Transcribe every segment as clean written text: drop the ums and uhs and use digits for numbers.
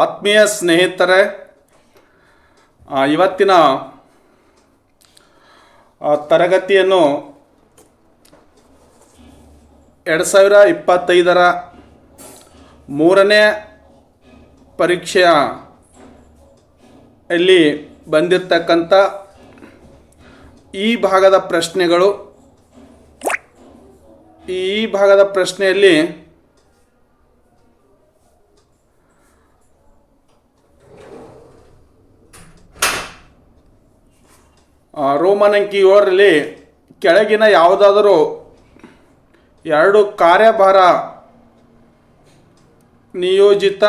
ಆತ್ಮೀಯ ಸ್ನೇಹಿತರೆ, ಇವತ್ತಿನ ತರಗತಿಯನ್ನು 2025ರ ಮೂರನೇ ಪರೀಕ್ಷೆಯಲ್ಲಿ ಬಂದಿರತಕ್ಕಂಥ ಈ ಭಾಗದ ಪ್ರಶ್ನೆಯಲ್ಲಿ ರೋಮನ್ ಅಂಕಿ 7ರಲ್ಲಿ ಕೆಳಗಿನ ಯಾವುದಾದರೂ ಎರಡು ಕಾರ್ಯಭಾರ ನಿಯೋಜಿತ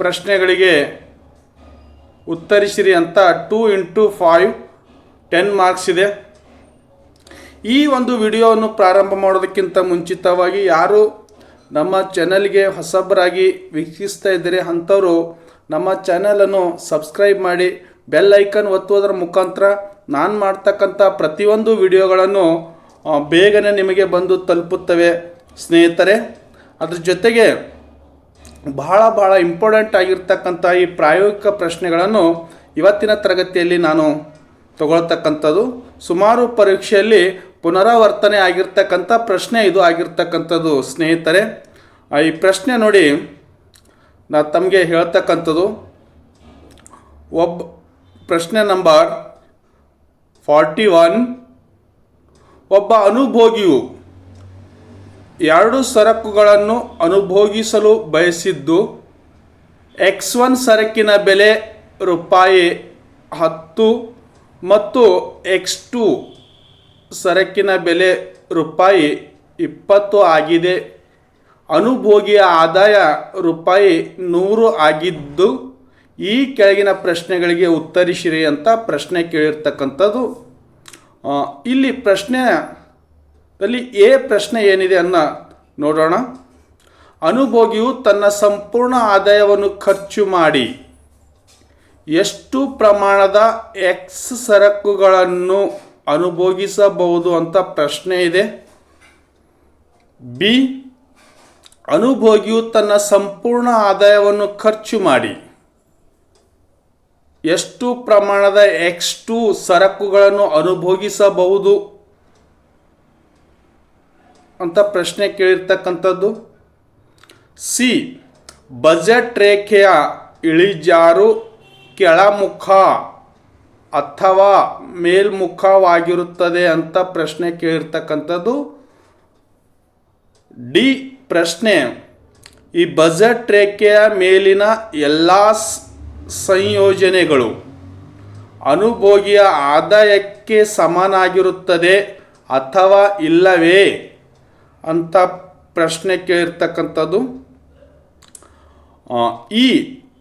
ಪ್ರಶ್ನೆಗಳಿಗೆ ಉತ್ತರಿಸಿರಿ ಅಂತ 2 into 5 10 ಮಾರ್ಕ್ಸ್ ಇದೆ. ಈ ಒಂದು ವಿಡಿಯೋವನ್ನು ಪ್ರಾರಂಭ ಮಾಡೋದಕ್ಕಿಂತ ಮುಂಚಿತವಾಗಿ ಯಾರು ನಮ್ಮ ಚಾನಲ್ಗೆ ಹೊಸಬರಾಗಿ ವೀಕ್ಷಿಸ್ತಾ ಇದ್ದೀರಿ ಅಂಥವರು ನಮ್ಮ ಚಾನಲನ್ನು ಸಬ್ಸ್ಕ್ರೈಬ್ ಮಾಡಿ ಬೆಲ್ ಐಕನ್ ಒತ್ತುವುದರ ಮುಖಾಂತರ ನಾನು ಮಾಡ್ತಕ್ಕಂಥ ಪ್ರತಿಯೊಂದು ವಿಡಿಯೋಗಳನ್ನು ಬೇಗನೆ ನಿಮಗೆ ಬಂದು ತಲುಪುತ್ತವೆ ಸ್ನೇಹಿತರೆ. ಅದ್ರ ಜೊತೆಗೆ ಬಹಳ ಇಂಪಾರ್ಟೆಂಟ್ ಆಗಿರ್ತಕ್ಕಂಥ ಈ ಪ್ರಾಯೋಗಿಕ ಪ್ರಶ್ನೆಗಳನ್ನು ಇವತ್ತಿನ ತರಗತಿಯಲ್ಲಿ ನಾನು ತಗೊಳ್ತಕ್ಕಂಥದ್ದು. ಸುಮಾರು ಪರೀಕ್ಷೆಯಲ್ಲಿ ಪುನರಾವರ್ತನೆ ಆಗಿರ್ತಕ್ಕಂಥ ಪ್ರಶ್ನೆ ಇದು ಆಗಿರ್ತಕ್ಕಂಥದ್ದು ಸ್ನೇಹಿತರೆ. ಈ ಪ್ರಶ್ನೆ ನೋಡಿ, ನಾನು ತಮಗೆ ಹೇಳ್ತಕ್ಕಂಥದ್ದು ಪ್ರಶ್ನೆ ನಂಬರ್ 41. ಒಬ್ಬ ಅನುಭೋಗಿಯು ಎರಡು ಸರಕುಗಳನ್ನು ಅನುಭೋಗಿಸಲು ಬಯಸಿದ್ದು X1 ಸರಕಿನ ಬೆಲೆ ರೂಪಾಯಿ 10 ಮತ್ತು X2 ಸರಕಿನ ಬೆಲೆ ರೂಪಾಯಿ 20 ಆಗಿದೆ. ಅನುಭೋಗಿಯ ಆದಾಯ ರೂಪಾಯಿ 100 ಆಗಿದ್ದು ಈ ಕೆಳಗಿನ ಪ್ರಶ್ನೆಗಳಿಗೆ ಉತ್ತರಿಸಿರಿ ಅಂತ ಪ್ರಶ್ನೆ ಕೇಳಿರ್ತಕ್ಕಂಥದ್ದು. ಇಲ್ಲಿ ಪ್ರಶ್ನೆಯಲ್ಲಿ ಪ್ರಶ್ನೆ ಏನಿದೆ ಅನ್ನ ನೋಡೋಣ. ಅನುಭೋಗಿಯು ತನ್ನ ಸಂಪೂರ್ಣ ಆದಾಯವನ್ನು ಖರ್ಚು ಮಾಡಿ ಎಷ್ಟು ಪ್ರಮಾಣದ X ಸರಕುಗಳನ್ನು ಅನುಭೋಗಿಸಬಹುದು ಅಂತ ಪ್ರಶ್ನೆ ಇದೆ. ಬಿ, ಅನುಭೋಗಿಯು ತನ್ನ ಸಂಪೂರ್ಣ ಆದಾಯವನ್ನು ಖರ್ಚು ಮಾಡಿ ಎಷ್ಟು ಪ್ರಮಾಣದ X2 ಸರಕುಗಳನ್ನು ಅನುಭೋಗಿಸಬಹುದು ಅಂತ ಪ್ರಶ್ನೆ ಕೇಳಿರ್ತಕ್ಕಂಥದ್ದು. ಸಿ, ಬಜೆಟ್ ರೇಖೆಯ ಇಳಿಜಾರು ಕೆಳಮುಖ ಅಥವಾ ಮೇಲ್ಮುಖವಾಗಿರುತ್ತದೆ ಅಂತ ಪ್ರಶ್ನೆ ಕೇಳಿರ್ತಕ್ಕಂಥದ್ದು. ಡಿ ಪ್ರಶ್ನೆ, ಈ ಬಜೆಟ್ ರೇಖೆಯ ಮೇಲಿನ ಎಲ್ಲ ಸಂಯೋಜನೆಗಳು ಅನುಭೋಗಿಯ ಆದಾಯಕ್ಕೆ ಸಮನಾಗಿರುತ್ತದೆ ಅಥವಾ ಇಲ್ಲವೇ ಅಂತ ಪ್ರಶ್ನೆ ಕೇಳಿರ್ತಕ್ಕಂಥದ್ದು. ಈ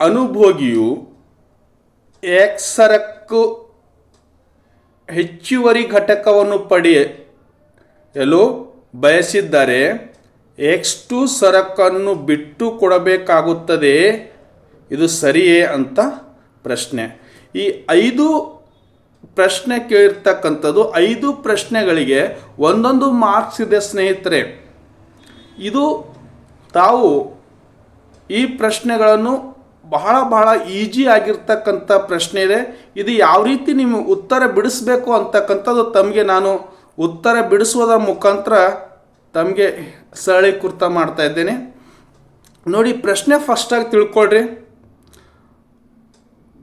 ಅನುಭೋಗಿಯು X ಸರಕು ಹೆಚ್ಚುವರಿ ಘಟಕವನ್ನು ಪಡೆಯಲು ಬಯಸಿದ್ದರೆ X2 ಸರಕನ್ನು ಬಿಟ್ಟು ಕೊಡಬೇಕಾಗುತ್ತದೆ. ಇದು ಸರಿಯೇ ಅಂತ ಪ್ರಶ್ನೆ. ಈ 5 ಪ್ರಶ್ನೆ ಕೇಳಿರ್ತಕ್ಕಂಥದ್ದು 5 ಪ್ರಶ್ನೆಗಳಿಗೆ ಒಂದೊಂದು ಮಾರ್ಕ್ಸ್ ಇದೆ ಸ್ನೇಹಿತರೆ. ಇದು ತಾವು ಈ ಪ್ರಶ್ನೆಗಳನ್ನು ಬಹಳ ಈಜಿ ಆಗಿರ್ತಕ್ಕಂಥ ಪ್ರಶ್ನೆ ಇದೆ. ಇದು ಯಾವ ರೀತಿ ನೀವು ಉತ್ತರ ಬಿಡಿಸ್ಬೇಕು ಅಂತಕ್ಕಂಥದ್ದು ತಮಗೆ ನಾನು ಉತ್ತರ ಬಿಡಿಸುವುದರ ಮುಖಾಂತರ ತಮಗೆ ಸರಳೀಕೃತ ಮಾಡ್ತಾ ಇದ್ದೇನೆ. ನೋಡಿ, ಪ್ರಶ್ನೆ ಫಸ್ಟಾಗಿ ತಿಳ್ಕೊಳ್ರಿ.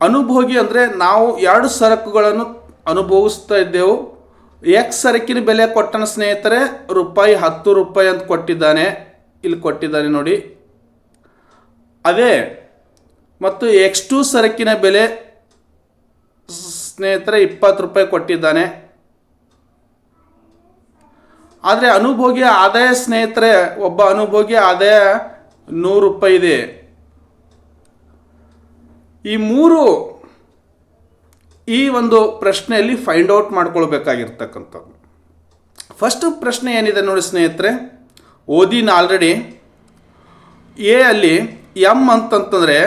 ಅನುಭೋಗಿ ಅಂದರೆ ನಾವು ಎರಡು ಸರಕುಗಳನ್ನು ಅನುಭವಿಸ್ತಾ ಇದ್ದೆವು. X ಸರಕಿನ ಬೆಲೆ ಕೊಟ್ಟನ ಸ್ನೇಹಿತರೆ ರೂಪಾಯಿ 10 ರೂಪಾಯಿ ಅಂತ ಕೊಟ್ಟಿದ್ದಾನೆ, ಇಲ್ಲಿ ಕೊಟ್ಟಿದ್ದಾನೆ ನೋಡಿ. ಅದೇ ಮತ್ತು X2 ಸರಕಿನ ಬೆಲೆ ಸ್ನೇಹಿತರೆ 20 ರೂಪಾಯಿ ಕೊಟ್ಟಿದ್ದಾನೆ. ಆದರೆ ಅನುಭೋಗಿಯ ಆದಾಯ ಸ್ನೇಹಿತರೆ, ಒಬ್ಬ ಅನುಭೋಗಿಯ ಆದಾಯ 100 ರೂಪಾಯಿ ಇದೆ. ಈ ಮೂರು ಈ ಒಂದು ಪ್ರಶ್ನೆಯಲ್ಲಿ ಫೈಂಡ್ ಔಟ್ ಮಾಡ್ಕೊಳ್ಬೇಕಾಗಿರ್ತಕ್ಕಂಥದ್ದು. ಫಸ್ಟ್ ಪ್ರಶ್ನೆ ಏನಿದೆ ನೋಡಿ ಸ್ನೇಹಿತರೆ, ಓದಿನ ಆಲ್ರೆಡಿ. ಎ ಅಲ್ಲಿ ಎಮ್ ಅಂತಂತಂದರೆ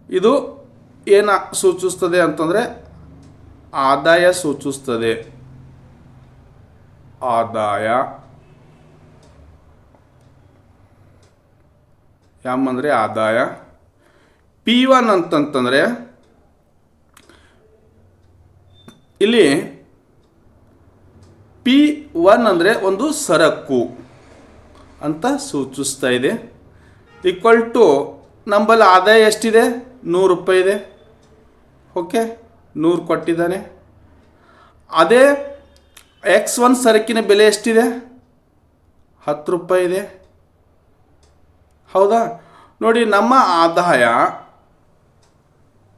ಇದು ಏನು ಸೂಚಿಸ್ತದೆ ಅಂತಂದರೆ ಆದಾಯ ಸೂಚಿಸ್ತದೆ. ಆದಾಯ ಎಮ್ ಅಂದರೆ ಆದಾಯ. P1 ಅಂತಂತಂದರೆ ಇಲ್ಲಿ P1 ಅಂದರೆ ಒಂದು ಸರಕು ಅಂತ ಸೂಚಿಸ್ತಾ ಇದೆ. ಈಕ್ವಲ್ ಟು ನಮ್ಮಲ್ಲಿ ಆದಾಯ ಎಷ್ಟಿದೆ? 100 ರೂಪಾಯಿ ಇದೆ. ಓಕೆ, 100 ಕೊಟ್ಟಿದ್ದಾನೆ. ಅದೇ X1 ಸರಕಿನ ಬೆಲೆ ಎಷ್ಟಿದೆ? 10 ರೂಪಾಯಿ ಇದೆ. ಹೌದಾ? ನೋಡಿ, ನಮ್ಮ ಆದಾಯ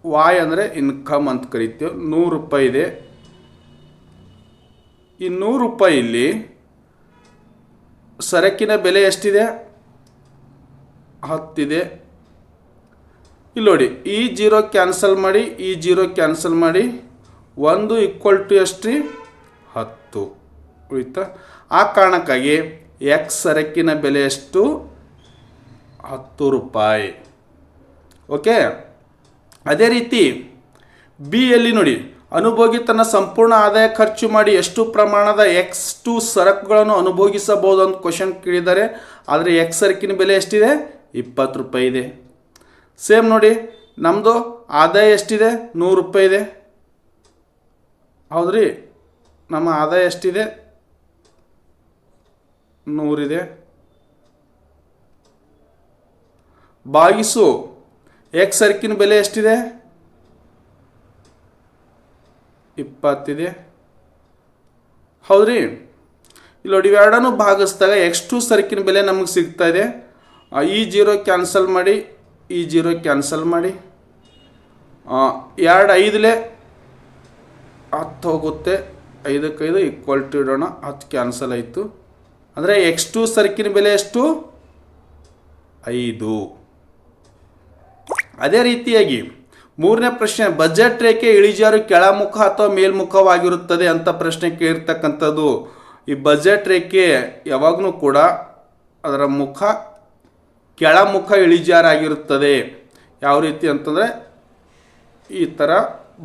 Y ಅಂದರೆ ಇನ್ಕಮ್ ಅಂತ ಕರಿತೀವಿ. 100 ರೂಪಾಯಿ ಇದೆ. ಈ 100 ರೂಪಾಯಿಲಿ ಸರಕಿನ ಬೆಲೆ ಎಷ್ಟಿದೆ? 10 ಇದೆ. ಇಲ್ಲಿ ನೋಡಿ, ಈ 0 ಕ್ಯಾನ್ಸಲ್ ಮಾಡಿ, ಈ 0 ಕ್ಯಾನ್ಸಲ್ ಮಾಡಿ, 1 ಈಕ್ವಲ್ ಟು ಎಷ್ಟ್ರಿ? 10 ಉಳಿತಾ? ಆ ಕಾರಣಕ್ಕಾಗಿ X ಸರಕಿನ ಬೆಲೆ ಎಷ್ಟು? 10 ರೂಪಾಯಿ. ಓಕೆ, ಅದೇ ರೀತಿ ಬಿಯಲ್ಲಿ ನೋಡಿ, ಅನುಭೋಗಿ ತನ್ನ ಸಂಪೂರ್ಣ ಆದಾಯ ಖರ್ಚು ಮಾಡಿ ಎಷ್ಟು ಪ್ರಮಾಣದ X2 ಸರಕುಗಳನ್ನು ಅನುಭೋಗಿಸಬಹುದು ಅಂತ ಕ್ವಶನ್ ಕೇಳಿದ್ದಾರೆ. ಆದರೆ X ಸರಕಿನ ಬೆಲೆ ಎಷ್ಟಿದೆ? 20 ರೂಪಾಯಿ ಇದೆ. ಸೇಮ್ ನೋಡಿ, ನಮ್ಮದು ಆದಾಯ ಎಷ್ಟಿದೆ? 100 ರೂಪಾಯಿ ಇದೆ. ಹೌದ್ರಿ, ನಮ್ಮ ಆದಾಯ ಎಷ್ಟಿದೆ? 100 ಇದೆ. ಭಾಗಿಸು X ಸರಕಿನ ಬೆಲೆ ಎಷ್ಟಿದೆ? 20 ಇದೆ. ಹೌದ್ರಿ, ಇಲ್ಲಿ ನೋಡಿ, ಇವೆರಡನ್ನು ಭಾಗಿಸಿದಾಗ X2 ಸರಕಿನ ಬೆಲೆ ನಮಗೆ ಸಿಗ್ತಾ ಇದೆ. ಈ 0 ಕ್ಯಾನ್ಸಲ್ ಮಾಡಿ, ಈ 0 ಕ್ಯಾನ್ಸಲ್ ಮಾಡಿ, 2 5ಲೆ 10 ಹೋಗುತ್ತೆ. 5ಕ್ಕೆ 5 ಈಕ್ವಲ್ ಟು ಇಡೋಣ. 10 ಕ್ಯಾನ್ಸಲ್ ಆಯಿತು. ಅಂದರೆ X2 ಸರಕಿನ ಬೆಲೆ ಎಷ್ಟು? 5. ಅದೇ ರೀತಿಯಾಗಿ ಮೂರನೇ ಪ್ರಶ್ನೆ, ಬಜೆಟ್ ರೇಖೆ ಇಳಿಜಾರು ಕೆಳಮುಖ ಅಥವಾ ಮೇಲ್ಮುಖವಾಗಿರುತ್ತದೆ ಅಂತ ಪ್ರಶ್ನೆ ಕೇಳಿರ್ತಕ್ಕಂಥದ್ದು. ಈ ಬಜೆಟ್ ರೇಖೆ ಯಾವಾಗಲೂ ಕೂಡ ಅದರ ಮುಖ ಕೆಳಮುಖ ಇಳಿಜಾರಾಗಿರುತ್ತದೆ. ಯಾವ ರೀತಿ ಅಂತಂದರೆ ಈ ಥರ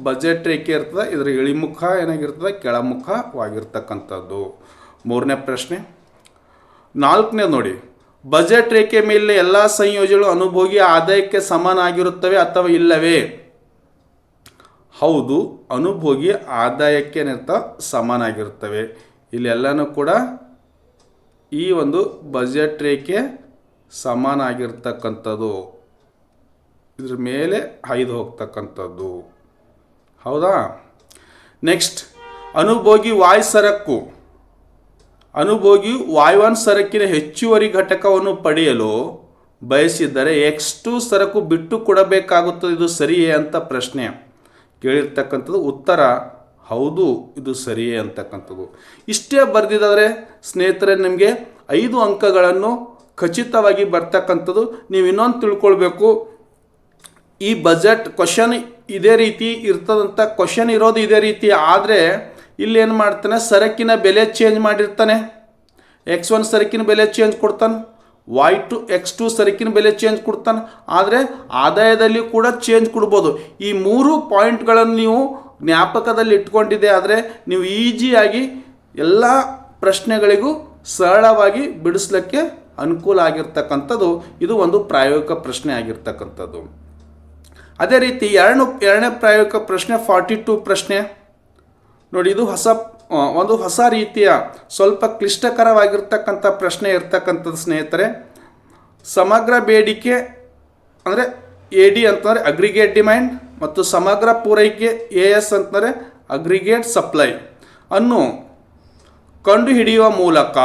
ಬಜೆಟ್ ರೇಖೆ ಇರ್ತದೆ, ಇದರ ಇಳಿಮುಖ ಏನಾಗಿರ್ತದೆ? ಕೆಳಮುಖವಾಗಿರ್ತಕ್ಕಂಥದ್ದು. ಮೂರನೇ ಪ್ರಶ್ನೆ. ನಾಲ್ಕನೇ ನೋಡಿ, ಬಜೆಟ್ ರೇಖೆ ಮೇಲಿನ ಎಲ್ಲ ಸಂಯೋಜನೆಗಳು ಅನುಭೋಗಿ ಆದಾಯಕ್ಕೆ ಸಮನಾಗಿರುತ್ತವೆ ಅಥವಾ ಇಲ್ಲವೇ? ಹೌದು, ಅನುಭೋಗಿ ಆದಾಯಕ್ಕೆ ಸಮನಾಗಿರುತ್ತವೆ. ಇಲ್ಲೆಲ್ಲನೂ ಕೂಡ ಈ ಒಂದು ಬಜೆಟ್ ರೇಖೆ ಸಮನಾಗಿರ್ತಕ್ಕಂಥದ್ದು, ಇದ್ರ ಮೇಲೆ 5 ಹೋಗ್ತಕ್ಕಂಥದ್ದು. ಹೌದಾ? ನೆಕ್ಸ್ಟ್, ಅನುಭೋಗಿ Y ಸರಕು. ಅನುಭೋಗಿ Y1 ಸರಕಿನ ಹೆಚ್ಚುವರಿ ಘಟಕವನ್ನು ಪಡೆಯಲು ಬಯಸಿದ್ದರೆ X2 ಸರಕು ಬಿಟ್ಟು ಕೊಡಬೇಕಾಗುತ್ತದೆ. ಇದು ಸರಿಯೇ ಅಂತ ಪ್ರಶ್ನೆ ಕೇಳಿರ್ತಕ್ಕಂಥದ್ದು. ಉತ್ತರ ಹೌದು, ಇದು ಸರಿಯೇ ಅಂತಕ್ಕಂಥದ್ದು. ಇಷ್ಟೇ ಬರೆದಿದ್ದಾರೆ ಸ್ನೇಹಿತರೆ, ನಿಮಗೆ 5 ಅಂಕಗಳನ್ನು ಖಚಿತವಾಗಿ ಬರ್ತಕ್ಕಂಥದ್ದು. ನೀವು ಇನ್ನೊಂದು ತಿಳ್ಕೊಳ್ಬೇಕು, ಈ ಬಜೆಟ್ ಕ್ವಶನ್ ಇದೇ ರೀತಿ ಇರ್ತದಂತ ಕ್ವಶನ್ ಇರೋದು ಇದೇ ರೀತಿ. ಆದರೆ ಇಲ್ಲಿ ಏನು ಮಾಡ್ತಾನೆ? ಸರಕಿನ ಬೆಲೆ ಚೇಂಜ್ ಮಾಡಿರ್ತಾನೆ. X1 ಸರಕಿನ ಬೆಲೆ ಚೇಂಜ್ ಕೊಡ್ತಾನೆ, X2 ಸರಕಿನ ಬೆಲೆ ಚೇಂಜ್ ಕೊಡ್ತಾನೆ. ಆದರೆ ಆದಾಯದಲ್ಲಿ ಕೂಡ ಚೇಂಜ್ ಕೊಡ್ಬೋದು. ಈ 3 ಪಾಯಿಂಟ್ಗಳನ್ನು ನೀವು ಜ್ಞಾಪಕದಲ್ಲಿ ಇಟ್ಕೊಂಡಿದ್ದೆ ಆದರೆ ನೀವು ಈಜಿಯಾಗಿ ಎಲ್ಲ ಪ್ರಶ್ನೆಗಳಿಗೂ ಸರಳವಾಗಿ ಬಿಡಿಸ್ಲಿಕ್ಕೆ ಅನುಕೂಲ ಆಗಿರ್ತಕ್ಕಂಥದ್ದು. ಇದು ಒಂದು ಪ್ರಾಯೋಗಿಕ ಪ್ರಶ್ನೆ ಆಗಿರ್ತಕ್ಕಂಥದ್ದು. ಅದೇ ರೀತಿ ಎರಡನೇ ಪ್ರಾಯೋಗಿಕ ಪ್ರಶ್ನೆ 42 ಪ್ರಶ್ನೆ ನೋಡಿ. ಇದು ಒಂದು ಹೊಸ ರೀತಿಯ ಸ್ವಲ್ಪ ಕ್ಲಿಷ್ಟಕರವಾಗಿರ್ತಕ್ಕಂಥ ಪ್ರಶ್ನೆ ಇರ್ತಕ್ಕಂಥದ್ದು ಸ್ನೇಹಿತರೆ. ಸಮಗ್ರ ಬೇಡಿಕೆ ಅಂದರೆ AD ಅಂತಂದರೆ ಅಗ್ರಿಗೇಟ್ ಡಿಮ್ಯಾಂಡ್ ಮತ್ತು ಸಮಗ್ರ ಪೂರೈಕೆ AS ಅಂತಂದರೆ ಅಗ್ರಿಗೇಟ್ ಸಪ್ಲೈ ಅನ್ನು ಕಂಡುಹಿಡಿಯುವ ಮೂಲಕ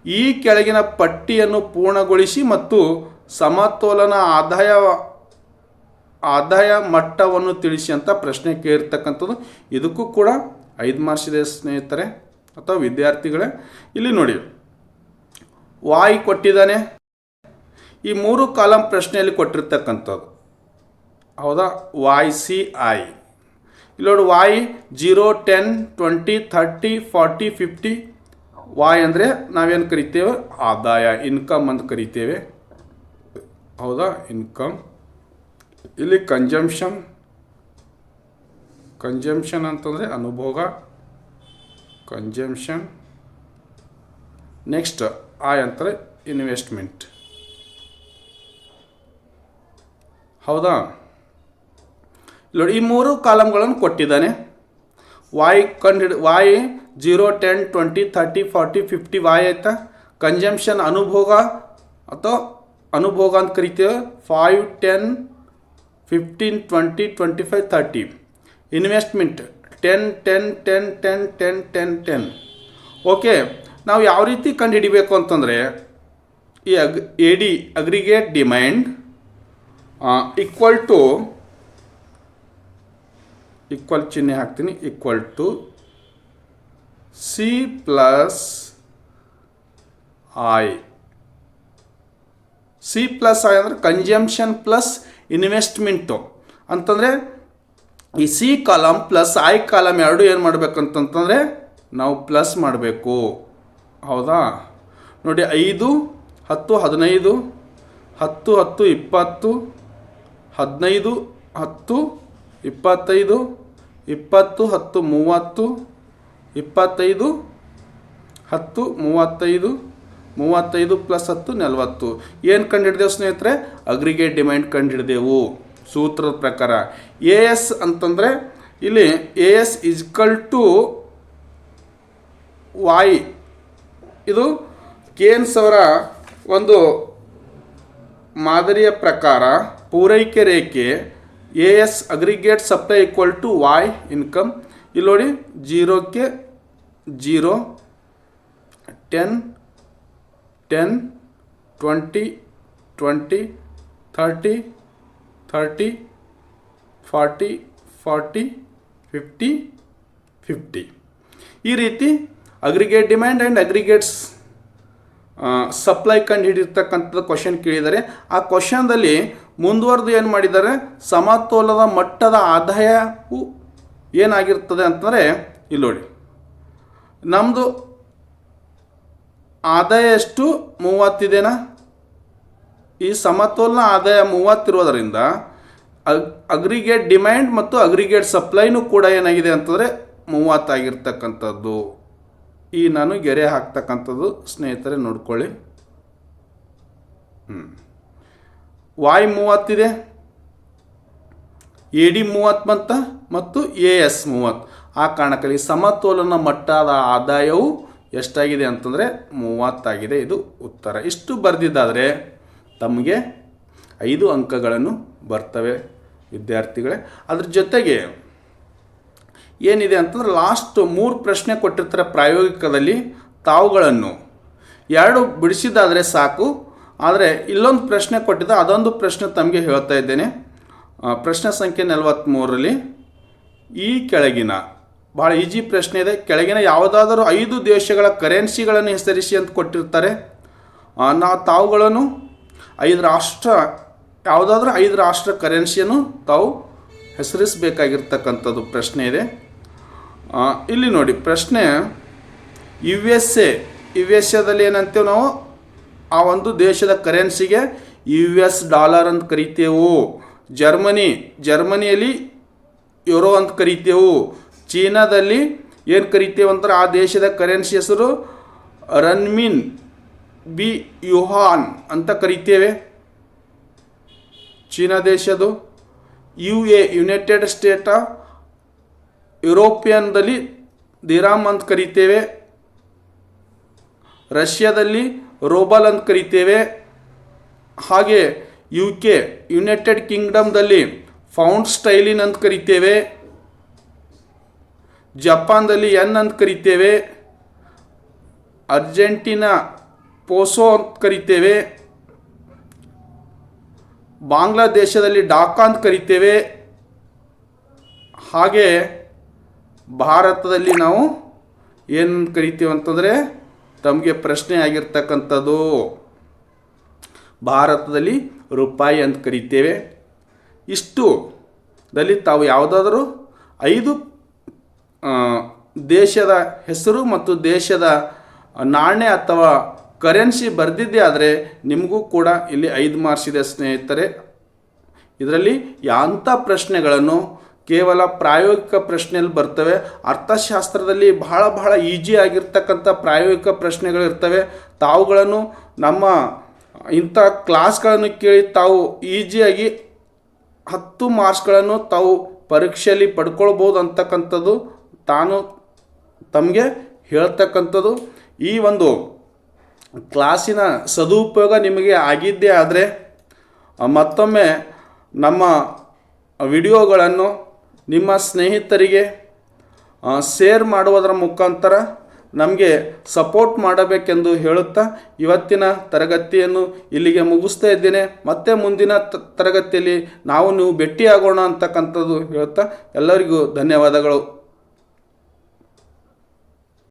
ಈ ಕೆಳಗಿನ ಪಟ್ಟಿಯನ್ನು ಪೂರ್ಣಗೊಳಿಸಿ ಮತ್ತು ಸಮತೋಲನ ಆದಾಯ ಮಟ್ಟವನ್ನು ತಿಳಿಸಿ ಅಂತ ಪ್ರಶ್ನೆ ಕೇಳಿರ್ತಕ್ಕಂಥದ್ದು. ಇದಕ್ಕೂ ಕೂಡ 5 ಮಾರ್ಕ್ಸ್ ಇದೆ ಸ್ನೇಹಿತರೆ ಅಥವಾ ವಿದ್ಯಾರ್ಥಿಗಳೇ. ಇಲ್ಲಿ ನೋಡಿ, Y ಕೊಟ್ಟಿದ್ದಾನೆ. ಈ 3 ಕಾಲಮ್ ಪ್ರಶ್ನೆಯಲ್ಲಿ ಕೊಟ್ಟಿರ್ತಕ್ಕಂಥದ್ದು. ಹೌದಾ? YCI ಇಲ್ಲಿ ನೋಡಿ, Y 0, 10, 20, 30, 40, 50. Y ಅಂದರೆ ನಾವೇನು ಕರಿತೇವೆ? ಆದಾಯ, ಇನ್ಕಮ್ ಅಂತ ಕರಿತೇವೆ. ಹೌದಾ? ಇನ್ಕಮ್. ಇಲ್ಲಿ ಕನ್ಜಂಪ್ಷನ್ ಅಂತಂದರೆ ಅನುಭೋಗ, ಕನ್ಜಂಪ್ಷನ್. ನೆಕ್ಸ್ಟ್ I ಅಂತಾರೆ ಇನ್ವೆಸ್ಟ್ಮೆಂಟ್. ಹೌದಾ? ನೋಡಿ, ಈ 3 ಕಾಲಮ್ಗಳನ್ನು ಕೊಟ್ಟಿದ್ದಾನೆ. ವಾಯ್ ವಾಯ್ 0, 10, 20, 30, 40, 50 ವಾಯ್ ಆಯ್ತಾ. ಕನ್ಸಂಪ್ಷನ್ ಅನುಭೋಗ ಅಥವಾ ಅನುಭೋಗ ಅಂತ ಕರಿತೇವೆ. 5, 10, 15, 20, 25, 30. ಇನ್ವೆಸ್ಟ್ಮೆಂಟ್ 10, 10, 10, 10, 10, 10, 10. ಓಕೆ, ನಾವು ಯಾವ ರೀತಿ ಕಂಡುಹಿಡಿಬೇಕು ಅಂತಂದರೆ, ಈ AD ಅಗ್ರಿಗೇಟ್ ಡಿಮ್ಯಾಂಡ್ ಈಕ್ವಲ್ ಚಿಹ್ನೆ ಹಾಕ್ತೀನಿ, equal to C plus I. C plus I ಅಂದರೆ ಕನ್ಸಂಪ್ಷನ್ ಪ್ಲಸ್ ಇನ್ವೆಸ್ಟ್ಮೆಂಟು ಅಂತಂದರೆ ಈ C column plus I column ಎರಡು ಏನು ಮಾಡಬೇಕಂತಂದರೆ ನಾವು ಪ್ಲಸ್ ಮಾಡಬೇಕು. ಹೌದಾ? ನೋಡಿ, 5, 10, 15, 10, 10, 20, 15, 10, 25, 20, 10, 30, 25, 10, 35, 35 ಪ್ಲಸ್ 10 40. ಏನು ಕಂಡುಹಿಡಿದೆವು ಸ್ನೇಹಿತರೆ? ಅಗ್ರಿಗೇಟ್ ಡಿಮ್ಯಾಂಡ್ ಕಂಡುಹಿಡಿದೆವು ಸೂತ್ರದ ಪ್ರಕಾರ. AS ಅಂತಂದರೆ ಇಲ್ಲಿ AS ಈಕ್ವಲ್ ಟು Y. ಇದು ಕೇನ್ಸ್ ಅವರ ಒಂದು ಮಾದರಿಯ ಪ್ರಕಾರ ಪೂರೈಕೆ ರೇಖೆ AS aggregate supply equal to Y income. ಇಲ್ಲಿ ನೋಡಿ, 0ಕ್ಕೆ 0, 10, 10, 20, 20, 30, 30, 40, 40, 50, 50. ಈ ರೀತಿ aggregate demand and aggregates supply ಕಂಡು ಹಿಡಿರ್ತಕ್ಕಂಥದ್ದು ಕ್ವಶನ್ ಕೇಳಿದ್ದಾರೆ. ಆ ಕ್ವಶನ್ದಲ್ಲಿ ಮುಂದುವರೆದು ಏನು ಮಾಡಿದ್ದಾರೆ, ಸಮತೋಲನದ ಮಟ್ಟದ ಆದಾಯವು ಏನಾಗಿರ್ತದೆ ಅಂತಂದರೆ, ಇಲ್ಲಿ ನೋಡಿ, ನಮ್ಮದು ಆದಾಯ ಎಷ್ಟು 30 ಇದೆನಾ? ಈ ಸಮತೋಲನ ಆದಾಯ 30 ಇರೋದರಿಂದ ಅಗ್ರಿಗೇಟ್ ಡಿಮ್ಯಾಂಡ್ ಮತ್ತು ಅಗ್ರಿಗೇಟ್ ಸಪ್ಲೈನೂ ಕೂಡ ಏನಾಗಿದೆ ಅಂತಂದರೆ 30 ಆಗಿರ್ತಕ್ಕಂಥದ್ದು. ಈ ನಾನು ಗೆರೆ ಹಾಕ್ತಕ್ಕಂಥದ್ದು ಸ್ನೇಹಿತರೆ ನೋಡ್ಕೊಳ್ಳಿ. Y 30 ಇದೆ, AD 30 ಬಂತ ಮತ್ತು AS 30. ಆ ಕಾರಣಕ್ಕಾಗಿ ಸಮತೋಲನ ಮಟ್ಟದ ಆದಾಯವು ಎಷ್ಟಾಗಿದೆ ಅಂತಂದರೆ 30 ಆಗಿದೆ. ಇದು ಉತ್ತರ. ಇಷ್ಟು ಬರೆದಿದ್ದಾದರೆ ತಮಗೆ 5 ಅಂಕಗಳನ್ನು ಬರ್ತವೆ ವಿದ್ಯಾರ್ಥಿಗಳೇ. ಅದ್ರ ಜೊತೆಗೆ ಏನಿದೆ ಅಂತಂದ್ರೆ ಲಾಸ್ಟ್ 3 ಪ್ರಶ್ನೆ ಕೊಟ್ಟಿರ್ತಾರೆ ಪ್ರಾಯೋಗಿಕದಲ್ಲಿ. ತಾವುಗಳನ್ನು 2 ಬಿಡಿಸಿದ್ದಾದರೆ ಸಾಕು. ಆದರೆ ಇಲ್ಲೊಂದು ಪ್ರಶ್ನೆ ಕೊಟ್ಟಿದ್ದ, ಅದೊಂದು ಪ್ರಶ್ನೆ ತಮಗೆ ಹೇಳ್ತಾ ಇದ್ದೇನೆ. ಪ್ರಶ್ನೆ ಸಂಖ್ಯೆ 43ರಲ್ಲಿ ಈ ಕೆಳಗಿನ ಭಾಳ ಈಜಿ ಪ್ರಶ್ನೆ ಇದೆ. ಕೆಳಗಿನ ಯಾವುದಾದರೂ 5 ದೇಶಗಳ ಕರೆನ್ಸಿಗಳನ್ನು ಹೆಸರಿಸಿ ಅಂತ ಕೊಟ್ಟಿರ್ತಾರೆ. ತಾವುಗಳನ್ನು 5 ರಾಷ್ಟ್ರ, ಯಾವುದಾದ್ರೂ 5 ರಾಷ್ಟ್ರ ಕರೆನ್ಸಿಯನ್ನು ತಾವು ಹೆಸರಿಸಬೇಕಾಗಿರ್ತಕ್ಕಂಥದ್ದು ಪ್ರಶ್ನೆ ಇದೆ. ಇಲ್ಲಿ ನೋಡಿ ಪ್ರಶ್ನೆ, USA ಏನಂತೇವೆ ನಾವು, ಆ ಒಂದು ದೇಶದ ಕರೆನ್ಸಿಗೆ US ಡಾಲರ್ ಅಂತ ಕರಿತೇವು. ಜರ್ಮನಿಯಲ್ಲಿ ಯುರೋ ಅಂತ ಕರಿತೇವು. ಚೀನಾದಲ್ಲಿ ಏನು ಕರಿತೇವೆ ಅಂದ್ರೆ ಆ ದೇಶದ ಕರೆನ್ಸಿ ಹೆಸರು ರನ್ಮಿನ್ ಬಿ ಯುಹಾನ್ ಅಂತ ಕರಿತೇವೆ, ಚೀನಾ ದೇಶದು. ಯುನೈಟೆಡ್ ಸ್ಟೇಟ್ ಆಫ್ ಯುರೋಪಿಯನ್ದಲ್ಲಿ ದಿರಾಮ್ ಅಂತ ಕರಿತೇವೆ. ರಷ್ಯಾದಲ್ಲಿ ರೋಬಲ್ ಅಂತ ಕರಿತೇವೆ. ಹಾಗೆ UK ಯುನೈಟೆಡ್ ಕಿಂಗ್ಡಮ್ದಲ್ಲಿ ಪೌಂಡ್ ಸ್ಟೈಲಿನ್ ಅಂತ ಕರಿತೇವೆ. ಜಪಾನ್ದಲ್ಲಿ ಯೆನ್ ಅಂತ ಕರಿತೇವೆ. ಅರ್ಜೆಂಟೀನಾ ಪೋಸೋ ಅಂತ ಕರಿತೇವೆ. ಬಾಂಗ್ಲಾದೇಶದಲ್ಲಿ ಡಾಕಾ ಅಂತ ಕರಿತೇವೆ. ಹಾಗೆ ಭಾರತದಲ್ಲಿ ನಾವು ಏನು ಕರಿತೇವೆ ಅಂತಂದರೆ, ತಮಗೆ ಪ್ರಶ್ನೆ ಆಗಿರ್ತಕ್ಕಂಥದ್ದು, ಭಾರತದಲ್ಲಿ ರೂಪಾಯಿ ಅಂತ ಕರಿತೇವೆ. ಇಷ್ಟುದಲ್ಲಿ ತಾವು ಯಾವುದಾದರೂ 5 ದೇಶದ ಹೆಸರು ಮತ್ತು ದೇಶದ ನಾಣ್ಯ ಅಥವಾ ಕರೆನ್ಸಿ ಬರೆದಿದ್ದೇ ಆದರೆ ನಿಮಗೂ ಕೂಡ ಇಲ್ಲಿ 5 ಮಾರ್ಕ್ಸ್ ಇದೆ ಸ್ನೇಹಿತರೆ. ಇದರಲ್ಲಿ ಯಾಂಥ ಪ್ರಶ್ನೆಗಳನ್ನು ಕೇವಲ ಪ್ರಾಯೋಗಿಕ ಪ್ರಶ್ನೆಯಲ್ಲಿ ಬರ್ತವೆ. ಅರ್ಥಶಾಸ್ತ್ರದಲ್ಲಿ ಬಹಳ ಈಜಿ ಆಗಿರ್ತಕ್ಕಂಥ ಪ್ರಾಯೋಗಿಕ ಪ್ರಶ್ನೆಗಳಿರ್ತವೆ. ತಾವುಗಳನ್ನು ನಮ್ಮ ಇಂಥ ಕ್ಲಾಸ್ಗಳನ್ನು ಕೇಳಿ ತಾವು ಈಜಿಯಾಗಿ 10 ಮಾರ್ಕ್ಸ್ಗಳನ್ನು ತಾವು ಪರೀಕ್ಷೆಯಲ್ಲಿ ಪಡ್ಕೊಳ್ಬೋದು ಅಂತಕ್ಕಂಥದ್ದು ತಾನು ತಮಗೆ ಹೇಳ್ತಕ್ಕಂಥದ್ದು. ಈ ಒಂದು ಕ್ಲಾಸಿನ ಸದುಪಯೋಗ ನಿಮಗೆ ಆಗಿದ್ದೇ ಆದರೆ ಮತ್ತೊಮ್ಮೆ ನಮ್ಮ ವಿಡಿಯೋಗಳನ್ನು ನಿಮ್ಮ ಸ್ನೇಹಿತರಿಗೆ ಶೇರ್ ಮಾಡುವುದರ ಮುಖಾಂತರ ನಮಗೆ ಸಪೋರ್ಟ್ ಮಾಡಬೇಕೆಂದು ಹೇಳುತ್ತಾ ಇವತ್ತಿನ ತರಗತಿಯನ್ನು ಇಲ್ಲಿಗೆ ಮುಗಿಸ್ತಾ ಇದ್ದೇನೆ. ಮತ್ತೆ ಮುಂದಿನ ತರಗತಿಯಲ್ಲಿ ನಾವು ನೀವು ಭೇಟಿಯಾಗೋಣ ಅಂತಕ್ಕಂಥದ್ದು ಹೇಳುತ್ತಾ ಎಲ್ಲರಿಗೂ ಧನ್ಯವಾದಗಳು.